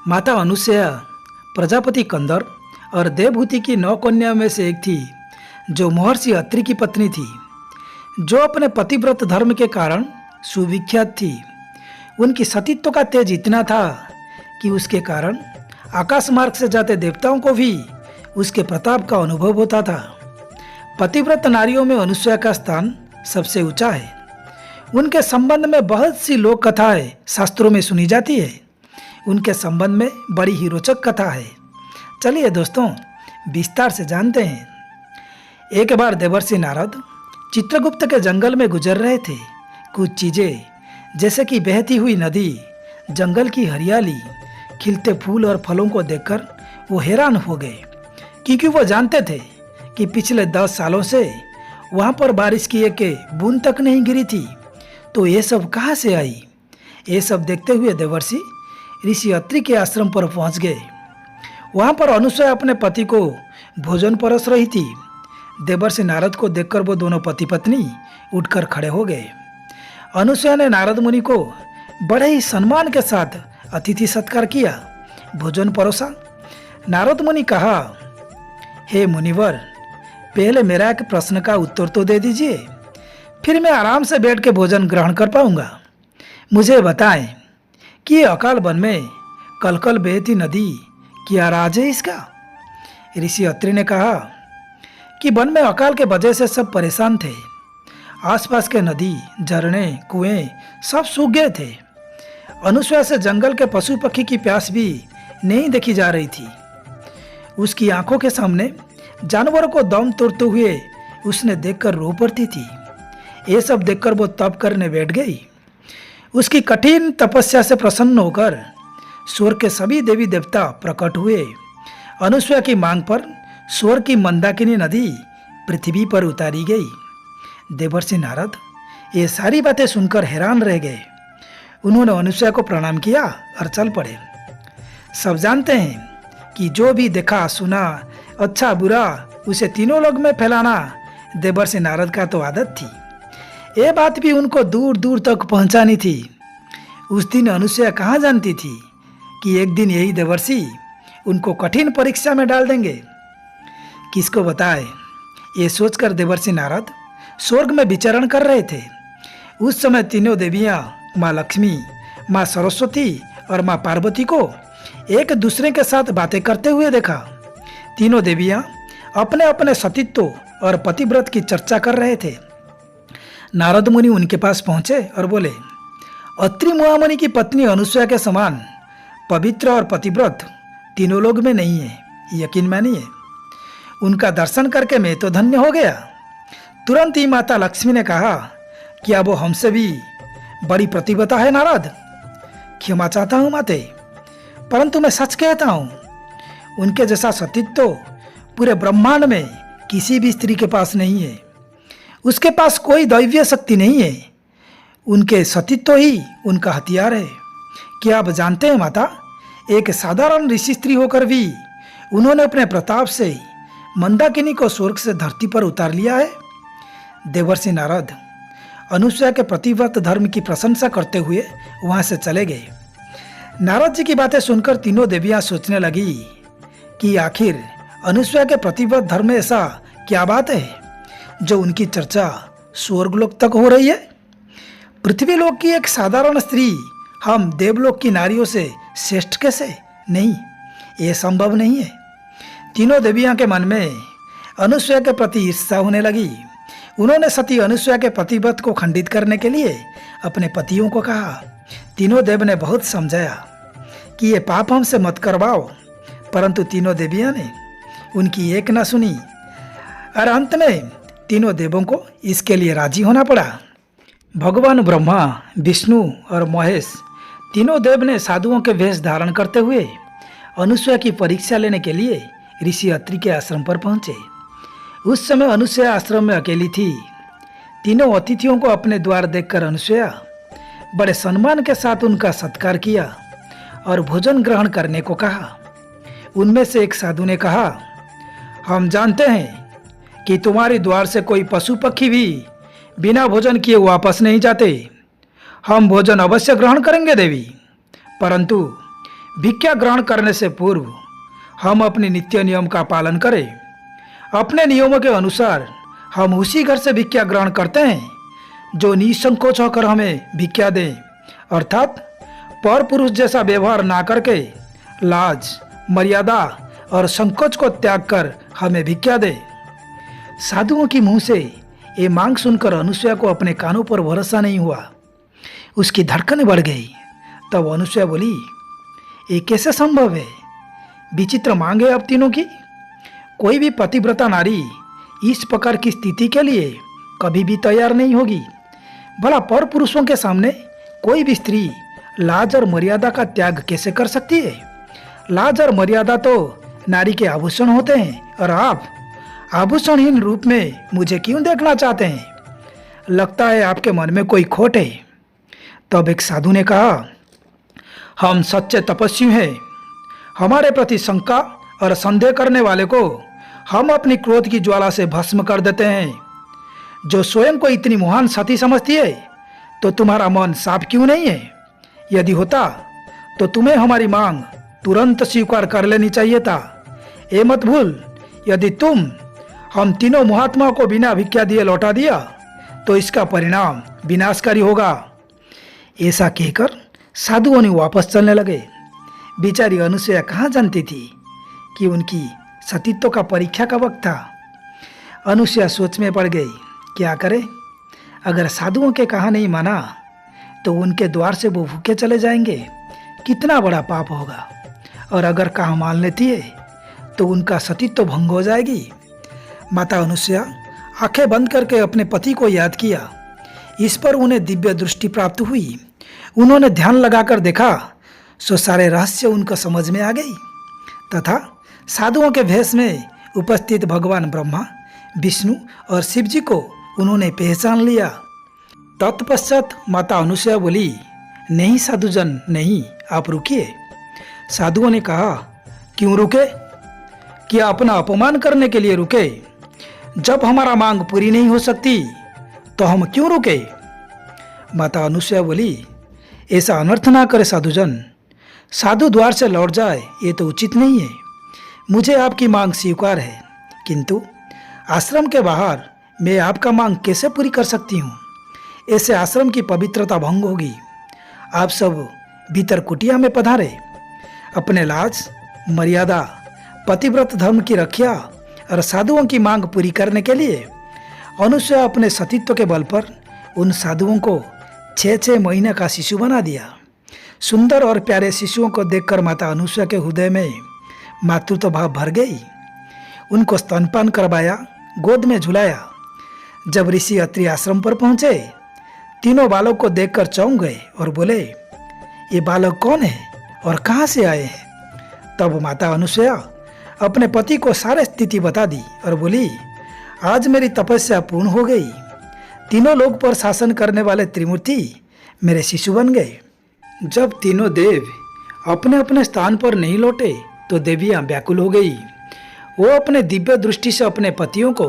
माता अनुसुईया प्रजापति कंदर और देवहूति की 9 कन्याओं में से एक थी, जो महर्षि अत्रि की पत्नी थी, जो अपने पतिव्रत धर्म के कारण सुविख्यात थी। उनकी सतीत्व का तेज इतना था कि उसके कारण आकाश मार्ग से जाते देवताओं को भी उसके प्रताप का अनुभव होता था। पतिव्रत नारियों में अनुसुईया का स्थान सबसे ऊंचा है। उनके संबंध में बहुत सी लोक कथाएं शास्त्रों में सुनी जाती है। उनके संबंध में बड़ी ही रोचक कथा है। चलिए दोस्तों, विस्तार से जानते हैं। एक बार देवर्षि नारद चित्रगुप्त के जंगल में गुजर रहे थे। कुछ चीजें जैसे कि बहती हुई नदी, जंगल की हरियाली, खिलते फूल और फलों को देखकर वो हैरान हो गए, क्योंकि वो जानते थे कि पिछले 10 सालों से वहाँ पर बारिश की एक बूंद तक नहीं गिरी थी। तो ये सब कहाँ से आई? ये सब देखते हुए देवर्षि ऋषि अत्रि के आश्रम पर पहुँच गए। वहाँ पर अनुसुईया अपने पति को भोजन परोस रही थी। देवर्षि नारद को देखकर वो दोनों पति पत्नी उठकर खड़े हो गए। अनुसुईया ने नारद मुनि को बड़े ही सम्मान के साथ अतिथि सत्कार किया, भोजन परोसा। नारद मुनि कहा, हे मुनिवर, पहले मेरा एक प्रश्न का उत्तर तो दे दीजिए, फिर मैं आराम से बैठ के भोजन ग्रहण कर पाऊंगा। मुझे बताएं कि ये अकाल वन में कलकल बहती नदी क्या राज है इसका? ऋषि अत्रि ने कहा कि वन में अकाल के वजह से सब परेशान थे। आसपास के नदी, झरने, कुएं सब सूख गए थे। अनुसुईया से जंगल के पशु पक्षी की प्यास भी नहीं देखी जा रही थी। उसकी आंखों के सामने जानवरों को दम तोड़ते हुए उसने देखकर रो पड़ती थी। ये सब देखकर वो तप करने बैठ गई। उसकी कठिन तपस्या से प्रसन्न होकर स्वर्ग के सभी देवी देवता प्रकट हुए। अनुसुईया की मांग पर स्वर्ग की मंदाकिनी नदी पृथ्वी पर उतारी गई। देवर्षि नारद ये सारी बातें सुनकर हैरान रह गए। उन्होंने अनुसुईया को प्रणाम किया और चल पड़े। सब जानते हैं कि जो भी देखा सुना, अच्छा बुरा, उसे तीनों लोक में फैलाना देवर्षि नारद का तो आदत थी। ये बात भी उनको दूर दूर तक पहुंचानी थी। उस दिन अनुसुईया कहाँ जानती थी कि एक दिन यही देवर्षि उनको कठिन परीक्षा में डाल देंगे। किसको बताए? ये सोचकर देवर्षि नारद स्वर्ग में विचरण कर रहे थे। उस समय तीनों देवियाँ, माँ लक्ष्मी, माँ सरस्वती और माँ पार्वती को एक दूसरे के साथ बातें करते हुए देखा। तीनों देवियाँ अपने अपने सतीत्व और पतिव्रत की चर्चा कर रहे थे। नारद मुनि उनके पास पहुंचे और बोले, अत्रि महामुनि की पत्नी अनुसुईया के समान पवित्र और पतिव्रत तीनों लोग में नहीं है, यकीन मानिए। उनका दर्शन करके मैं तो धन्य हो गया। तुरंत ही माता लक्ष्मी ने कहा, क्या वो हमसे भी बड़ी प्रतिभा है नारद? क्षमा चाहता हूँ माते, परंतु मैं सच कहता हूँ, उनके जैसा सतीत्व पूरे ब्रह्मांड में किसी भी स्त्री के पास नहीं है। उसके पास कोई दैवीय शक्ति नहीं है। उनके सतीत्व ही उनका हथियार है। क्या आप जानते हैं माता, एक साधारण ऋषि स्त्री होकर भी उन्होंने अपने प्रताप से मंदाकिनी को स्वर्ग से धरती पर उतार लिया है। देवर्षि नारद अनुसुईया के पतिव्रत धर्म की प्रशंसा करते हुए वहां से चले गए। नारद जी की बातें सुनकर तीनों देवियां सोचने लगी कि आखिर अनुसुईया के पतिव्रत धर्म में ऐसा क्या बात है जो उनकी चर्चा स्वर्गलोक तक हो रही है। पृथ्वीलोक की एक साधारण स्त्री हम देवलोक की नारियों से श्रेष्ठ कैसे? नहीं, ये संभव नहीं है। तीनों देवियों के मन में अनुसुईया के प्रति ईर्ष्या होने लगी। उन्होंने सती अनुसुईया के पतिव्रत को खंडित करने के लिए अपने पतियों को कहा। तीनों देव ने बहुत समझाया कि ये पाप हमसे मत करवाओ, परंतु तीनों देवियों ने उनकी एक न सुनी और अंत में तीनों देवों को इसके लिए राजी होना पड़ा। भगवान ब्रह्मा, विष्णु और महेश तीनों देव ने साधुओं के वेश धारण करते हुए अनुसुईया की परीक्षा लेने के लिए ऋषि अत्रि के आश्रम पर पहुंचे। उस समय अनुसुईया आश्रम में अकेली थी। तीनों अतिथियों को अपने द्वार देखकर अनुसुईया बड़े सम्मान के साथ उनका सत्कार किया और भोजन ग्रहण करने को कहा। उनमें से एक साधु ने कहा, हम जानते हैं कि तुम्हारे द्वार से कोई पशु पक्षी भी बिना भोजन किए वापस नहीं जाते। हम भोजन अवश्य ग्रहण करेंगे देवी, परंतु भिक्षा ग्रहण करने से पूर्व हम अपने नित्य नियम का पालन करें। अपने नियमों के अनुसार हम उसी घर से भिक्षा ग्रहण करते हैं जो निसंकोच होकर हमें भिक्षा दें, अर्थात पर पुरुष जैसा व्यवहार ना करके लाज, मर्यादा और संकोच को त्याग कर हमें भिक्षा दे। साधुओं की मुंह से ये मांग सुनकर अनुसुईया को अपने कानों पर भरोसा नहीं हुआ। उसकी धड़कनें बढ़ गई। तब अनुसुईया बोली, ये कैसे संभव है? विचित्र मांग है अब तीनों की। कोई भी पतिव्रता नारी इस प्रकार की स्थिति के लिए कभी भी तैयार नहीं होगी। भला पर पुरुषों के सामने कोई भी स्त्री लाज और मर्यादा का त्याग कैसे कर सकती है? लाज और मर्यादा तो नारी के आभूषण होते हैं, और आप आभूषणहीन रूप में मुझे क्यों देखना चाहते हैं? लगता है आपके मन में कोई खोट है। तब एक साधु ने कहा, हम सच्चे तपस्वी हैं। हमारे प्रति शंका और संदेह करने वाले को हम अपनी क्रोध की ज्वाला से भस्म कर देते हैं। जो स्वयं को इतनी महान सती समझती है, तो तुम्हारा मन साफ क्यों नहीं है? यदि होता तो तुम्हें हमारी मांग तुरंत स्वीकार कर लेनी चाहिए था। ये मत भूल, यदि तुम हम तीनों महात्माओं को बिना भिक्षा दिए लौटा दिया तो इसका परिणाम विनाशकारी होगा। ऐसा कहकर साधुओं ने वापस चलने लगे। बेचारी अनुसुईया कहाँ जानती थी कि उनकी सतीत्व का परीक्षा का वक्त था। अनुसुईया सोच में पड़ गई, क्या करे? अगर साधुओं के कहा नहीं माना तो उनके द्वार से वो भूखे चले जाएंगे, कितना बड़ा पाप होगा। और अगर कहा मान लेती है तो उनका सतीत्व भंग हो जाएगी। माता अनुसुईया आंखें बंद करके अपने पति को याद किया। इस पर उन्हें दिव्य दृष्टि प्राप्त हुई। उन्होंने ध्यान लगाकर देखा, सो सारे रहस्य उनको समझ में आ गई तथा साधुओं के भेष में उपस्थित भगवान ब्रह्मा, विष्णु और शिव जी को उन्होंने पहचान लिया। तत्पश्चात माता अनुसुईया बोली, नहीं साधुजन नहीं, आप रुकिए। साधुओं ने कहा, क्यों रुके? क्या अपना अपमान करने के लिए रुके? जब हमारा मांग पूरी नहीं हो सकती तो हम क्यों रुके? माता अनुसुईया बोली, ऐसा अनर्थ ना करे साधुजन। साधु द्वार से लौट जाए ये तो उचित नहीं है। मुझे आपकी मांग स्वीकार है, किंतु आश्रम के बाहर मैं आपका मांग कैसे पूरी कर सकती हूँ? ऐसे आश्रम की पवित्रता भंग होगी। आप सब भीतर कुटिया में पधारे। अपने लाज, मर्यादा, पतिव्रत धर्म की रक्षा और साधुओं की मांग पूरी करने के लिए अनुसुईया अपने सतीत्व के बल पर उन साधुओं को 6-6 महीने का शिशु बना दिया। सुंदर और प्यारे शिशुओं को देखकर माता अनुसुईया के हृदय में मातृत्व भाव भर गई। उनको स्तनपान करवाया, गोद में झुलाया। जब ऋषि अत्रि आश्रम पर पहुंचे, तीनों बालक को देखकर चौंक गए और बोले, ये बालक कौन है और कहाँ से आए हैं? तब माता अनुसुईया अपने पति को सारी स्थिति बता दी और बोली, आज मेरी तपस्या पूर्ण हो गई। तीनों लोग पर शासन करने वाले त्रिमूर्ति मेरे शिशु बन गए। जब तीनों देव अपने अपने स्थान पर नहीं लौटे तो देवियां व्याकुल हो गई। वो अपने दिव्य दृष्टि से अपने पतियों को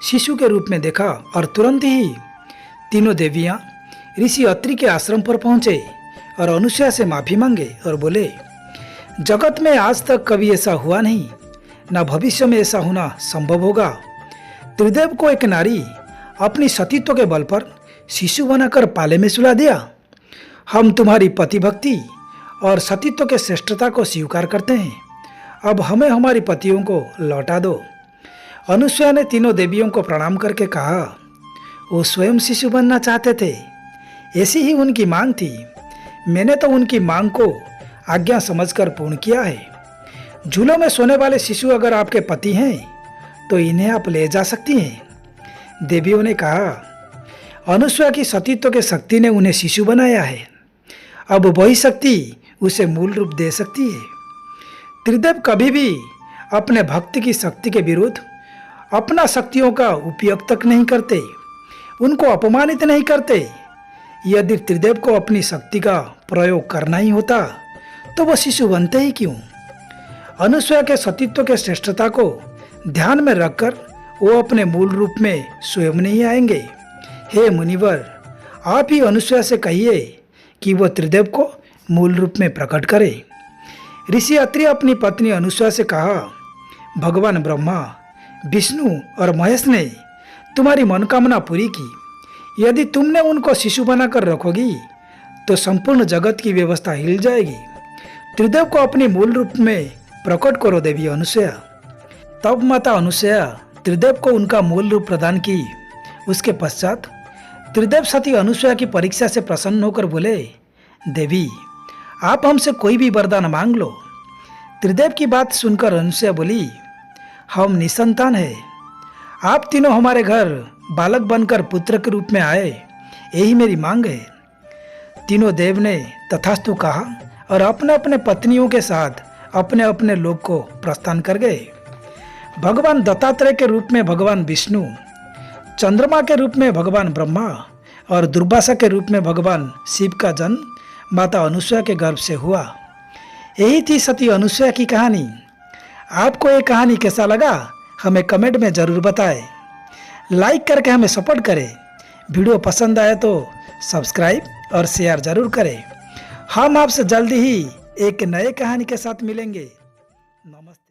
शिशु के रूप में देखा और तुरंत ही तीनों देवियां ऋषि अत्रि के आश्रम पर पहुंचे और अनुसुईया से माफी मांगे और बोले, जगत में आज तक कभी ऐसा हुआ नहीं, न भविष्य में ऐसा होना संभव होगा। त्रिदेव को एक नारी अपनी सतीत्व के बल पर शिशु बनाकर पाले में सुला दिया। हम तुम्हारी पति भक्ति और सतीत्व के श्रेष्ठता को स्वीकार करते हैं। अब हमें हमारी पतियों को लौटा दो। अनुसुईया ने तीनों देवियों को प्रणाम करके कहा, वो स्वयं शिशु बनना चाहते थे, ऐसी ही उनकी मांग थी। मैंने तो उनकी मांग को आज्ञा समझकर पूर्ण किया है। झूलों में सोने वाले शिशु अगर आपके पति हैं तो इन्हें आप ले जा सकती हैं। देवियों ने कहा, अनुसुईया की सतीत्व के शक्ति ने उन्हें शिशु बनाया है। अब वही शक्ति उसे मूल रूप दे सकती है। त्रिदेव कभी भी अपने भक्त की शक्ति के विरुद्ध अपना शक्तियों का उपयोग तक नहीं करते, उनको अपमानित नहीं करते। यदि त्रिदेव को अपनी शक्ति का प्रयोग करना ही होता तो वह शिशु बनते ही क्यों? अनुसुईया के सतीत्व के श्रेष्ठता को ध्यान में रखकर वो अपने मूल रूप में स्वयं नहीं आएंगे। हे मुनिवर, आप ही अनुसुईया से कहिए कि वह त्रिदेव को मूल रूप में प्रकट करे। ऋषि अत्रि अपनी पत्नी अनुसुया से कहा, भगवान ब्रह्मा, विष्णु और महेश ने तुम्हारी मनोकामना पूरी की। यदि तुमने उनको शिशु बनाकर रखोगी तो संपूर्ण जगत की व्यवस्था हिल जाएगी। त्रिदेव को अपने मूल रूप में प्रकट करो देवी अनुसुया। तब माता अनुसुया त्रिदेव को उनका मूल रूप प्रदान की। उसके पश्चात त्रिदेव सती अनुसुया की परीक्षा से प्रसन्न होकर बोले, देवी, आप हमसे कोई भी वरदान मांग लो। त्रिदेव की बात सुनकर अनुसुया बोली, हम निसंतान हैं। आप तीनों हमारे घर बालक बनकर पुत्र के रूप में आए, यही मेरी मांग है। तीनों देव ने तथास्तु कहा और अपने अपने पत्नियों के साथ अपने अपने लोक को प्रस्थान कर गए। भगवान दत्तात्रेय के रूप में भगवान विष्णु, चंद्रमा के रूप में भगवान ब्रह्मा और दुर्वासा के रूप में भगवान शिव का जन्म माता अनुसुया के गर्भ से हुआ। यही थी सती अनुसुया की कहानी। आपको ये कहानी कैसा लगा हमें कमेंट में ज़रूर बताएं। लाइक करके हमें सपोर्ट करें। वीडियो पसंद आए तो सब्सक्राइब और शेयर ज़रूर करें। हम आपसे जल्दी ही एक नए कहानी के साथ मिलेंगे। नमस्ते।